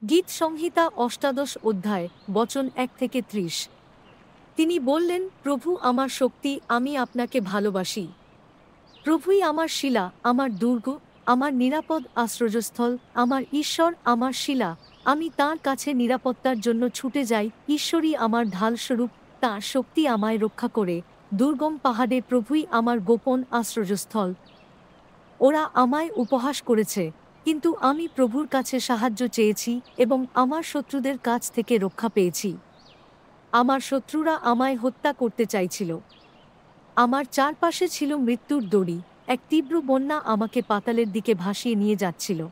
গীত সংহিতা অষ্টাদশ অধ্যায় বচন 1 থেকে 30। তিনি বললেন, প্রভু আমার শক্তি, আমি আপনাকে ভালোবাসি। প্রভুই আমার শিলা, আমার দুর্গ, আমার নিরাপদ আশ্রয়স্থল, আমার ঈশ্বর, আমার শিলা। আমি তাঁর কাছে নিরাপত্তার জন্য ছুটে যাই। ঈশ্বরই আমার ঢালস্বরূপ, তাঁর শক্তি আমায় রক্ষা করে। দুর্গম পাহাড়ে প্রভুই আমার গোপন আশ্রয়স্থল। ওরা আমায় উপহাস করেছে, কিন্তু আমি প্রভুর কাছে সাহায্য চেয়েছি এবং আমার শত্রুদের কাছ থেকে রক্ষা পেয়েছি। আমার শত্রুরা আমায় হত্যা করতে চাইছিল। আমার চারপাশে ছিল মৃত্যুর দড়ি, এক তীব্র বন্যা আমাকে পাতালের দিকে ভাসিয়ে নিয়ে যাচ্ছিল।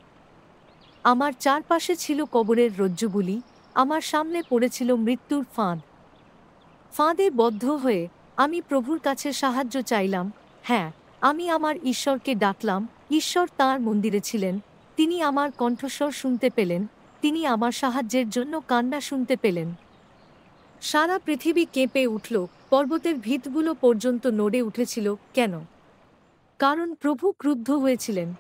আমার চারপাশে ছিল কবরের রজ্জুগুলি, আমার সামনে পড়েছিল মৃত্যুর ফাঁদ। ফাঁদে বদ্ধ হয়ে আমি প্রভুর কাছে সাহায্য চাইলাম। হ্যাঁ, আমি আমার ঈশ্বরকে ডাকলাম। ঈশ্বর তাঁর মন্দিরে ছিলেন। তিনি আমার কণ্ঠস্বর শুনতে পেলেন। তিনি আমার সাহায্যের জন্য কান্না শুনতে পেলেন। সারা পৃথিবী কেঁপে উঠল, পর্বতের ভিতগুলো পর্যন্ত নড়ে উঠেছিল। কেন? কারণ প্রভু ক্রুদ্ধ হয়েছিলেন।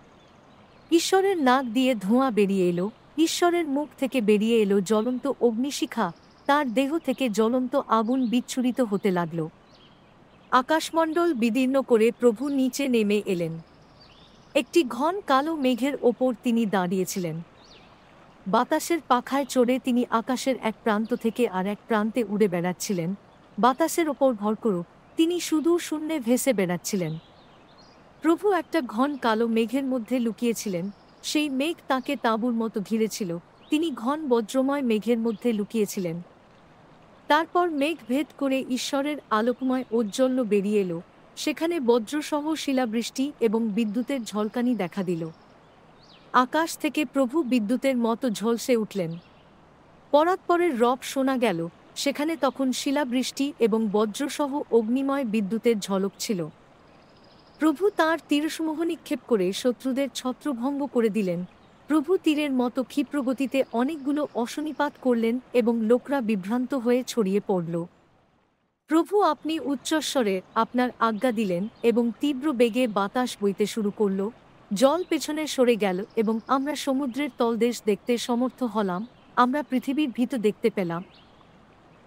ঈশ্বরের নাক দিয়ে ধোঁয়া বেরিয়ে এলো, ঈশ্বরের মুখ থেকে বেরিয়ে এলো জ্বলন্ত অগ্নিশিখা, তার দেহ থেকে জ্বলন্ত আগুন বিচ্ছুরিত হতে লাগল। আকাশমণ্ডল বিদীর্ণ করে প্রভু নিচে নেমে এলেন। একটি ঘন কালো মেঘের ওপর তিনি দাঁড়িয়েছিলেন। বাতাসের পাখায় চড়ে তিনি আকাশের এক প্রান্ত থেকে আর এক প্রান্তে উড়ে বেড়াচ্ছিলেন। বাতাসের ওপর ভর করে তিনি সুদূর শূন্যে ভেসে বেড়াচ্ছিলেন। প্রভু একটা ঘন কালো মেঘের মধ্যে লুকিয়েছিলেন। সেই মেঘ তাঁকে তাঁবুর মতো ঘিরেছিল। তিনি ঘন বজ্রময় মেঘের মধ্যে লুকিয়েছিলেন। তারপর মেঘ ভেদ করে ঈশ্বরের আলোকময় ঔজ্জ্বল্য বেরিয়ে এলো। সেখানে বজ্রসহ শিলাবৃষ্টি এবং বিদ্যুতের ঝলকানি দেখা দিল। আকাশ থেকে প্রভু বিদ্যুতের মতো ঝলসে উঠলেন। পরাৎপরের রব শোনা গেল। সেখানে তখন শিলাবৃষ্টি এবং বজ্রসহ অগ্নিময় বিদ্যুতের ঝলক ছিল। প্রভু তাঁর তীরসমূহ নিক্ষেপ করে শত্রুদের ছত্রভঙ্গ করে দিলেন। প্রভু তীরের মতো ক্ষিপ্রগতিতে অনেকগুলো অশনিপাত করলেন এবং লোকরা বিভ্রান্ত হয়ে ছড়িয়ে পড়ল। প্রভু আপনি উচ্চস্বরে আপনার আজ্ঞা দিলেন এবং তীব্র বেগে বাতাস বইতে শুরু করল। জল পেছনে সরে গেল এবং আমরা সমুদ্রের তলদেশ দেখতে সমর্থ হলাম। আমরা পৃথিবীর ভিত দেখতে পেলাম।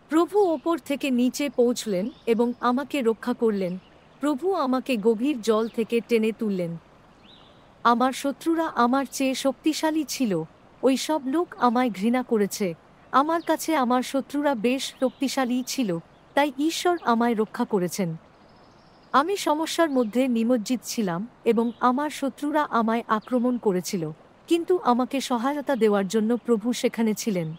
প্রভু ওপর থেকে নিচে পৌঁছলেন এবং আমাকে রক্ষা করলেন। প্রভু আমাকে গভীর জল থেকে টেনে তুললেন। আমার শত্রুরা আমার চেয়ে শক্তিশালী ছিল। ওই সব লোক আমায় ঘৃণা করেছে। আমার কাছে আমার শত্রুরা বেশ শক্তিশালী ছিল, তাই ঈশ্বর আমায় রক্ষা করেছেন। আমি সমস্যার মধ্যে নিমজ্জিত ছিলাম এবং আমার শত্রুরা আমায় আক্রমণ করেছিল, কিন্তু আমাকে সহায়তা দেওয়ার জন্য প্রভু সেখানে ছিলেন।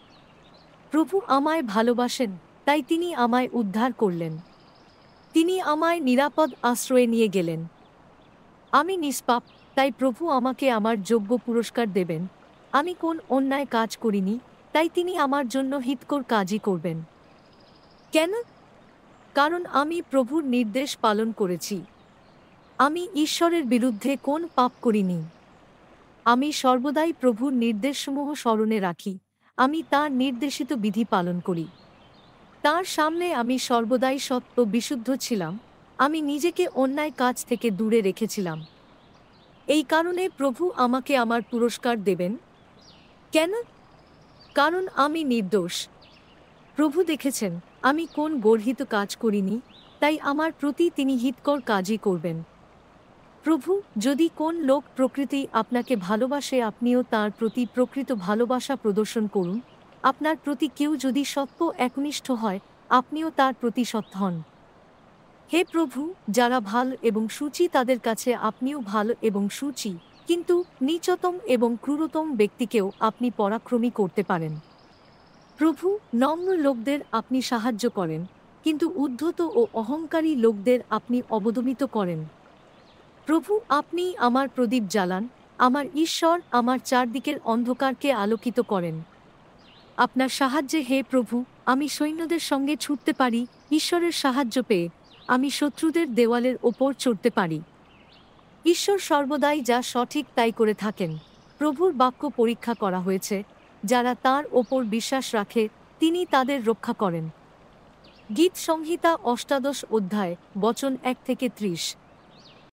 প্রভু আমায় ভালোবাসেন, তাই তিনি আমায় উদ্ধার করলেন। তিনি আমায় নিরাপদ আশ্রয়ে নিয়ে গেলেন। আমি নিষ্পাপ, তাই প্রভু আমাকে আমার যোগ্য পুরস্কার দেবেন। আমি কোন অন্যায় কাজ করিনি, তাই তিনি আমার জন্য হিতকর কাজই করবেন। কেন? কারণ আমি প্রভুর নির্দেশ পালন করেছি। আমি ঈশ্বরের বিরুদ্ধে কোন পাপ করিনি। আমি সর্বদাই প্রভুর নির্দেশসমূহ স্মরণে রাখি। আমি তাঁর নির্দেশিত বিধি পালন করি। তাঁর সামনে আমি সর্বদাই সৎ ও বিশুদ্ধ ছিলাম। আমি নিজেকে অন্যায় কাজ থেকে দূরে রেখেছিলাম। এই কারণে প্রভু আমাকে আমার পুরস্কার দেবেন। কেন? কারণ আমি নির্দোষ। প্রভু দেখেছেন আমি কোন গর্হিত কাজ করিনি, তাই আমার প্রতি তিনি হিতকর কাজই করবেন। প্রভু, যদি কোন লোক প্রকৃতি আপনাকে ভালোবাসে, আপনিও তার প্রতি প্রকৃত ভালোবাসা প্রদর্শন করুন। আপনার প্রতি কেউ যদি সত্য একনিষ্ঠ হয়, আপনিও তার প্রতি সৎ হন। হে প্রভু, যারা ভাল এবং সূচি তাদের কাছে আপনিও ভাল এবং সূচি, কিন্তু নীচতম এবং ক্রূরতম ব্যক্তিকেও আপনি পরাক্রমী করতে পারেন। প্রভু, নম্র লোকদের আপনি সাহায্য করেন, কিন্তু উদ্ধত ও অহংকারী লোকদের আপনি অবদমিত করেন। প্রভু, আপনি আমার প্রদীপ জ্বালান, আমার ঈশ্বর আমার চারদিকের অন্ধকারকে আলোকিত করেন। আপনার সাহায্যে হে প্রভু, আমি সৈন্যদের সঙ্গে ছুটতে পারি। ঈশ্বরের সাহায্য পেয়ে আমি শত্রুদের দেওয়ালের ওপর চড়তে পারি। ঈশ্বর সর্বদাই যা সঠিক তাই করে থাকেন। প্রভুর বাক্য পরীক্ষা করা হয়েছে। যারা তাঁর ওপর বিশ্বাস রাখে, তিনি তাদের রক্ষা করেন। গীত সংহিতা অষ্টাদশ অধ্যায় বচন 1 থেকে 30।